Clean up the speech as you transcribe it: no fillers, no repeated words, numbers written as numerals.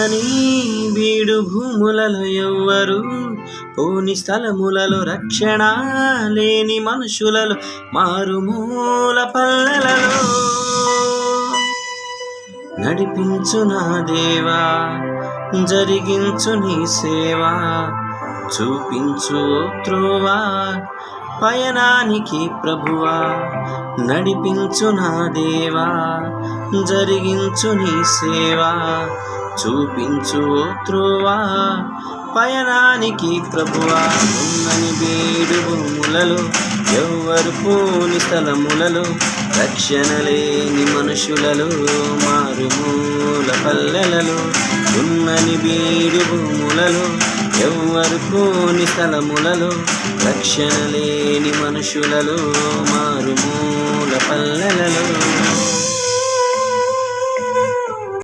దున్నని బీడు భూములలో ఎవ్వరు పోని స్థలములలో రక్షణ లేని మనుషులలో మారుమూల పల్లెలలో నడిపించు నా దేవా, జరిగించు నీ సేవా, చూపించు త్రోవా పయనానికి ప్రభువా. నడిపించు నా దేవా, జరిగించు నీ సేవా, చూపించు త్రోవా పయనానికి ప్రభువా. ఉన్నని బీడు భూములలో ఎవ్వరు పోని స్థలములలో రక్షణ లేని మనుషులలో మారుమూల పల్లెలలో ఉన్నని బీడు భూములలో ఎవ్వరు పోని స్థలములలో రక్షణ లేని మనుషులలో మారుమూల పల్లెలలో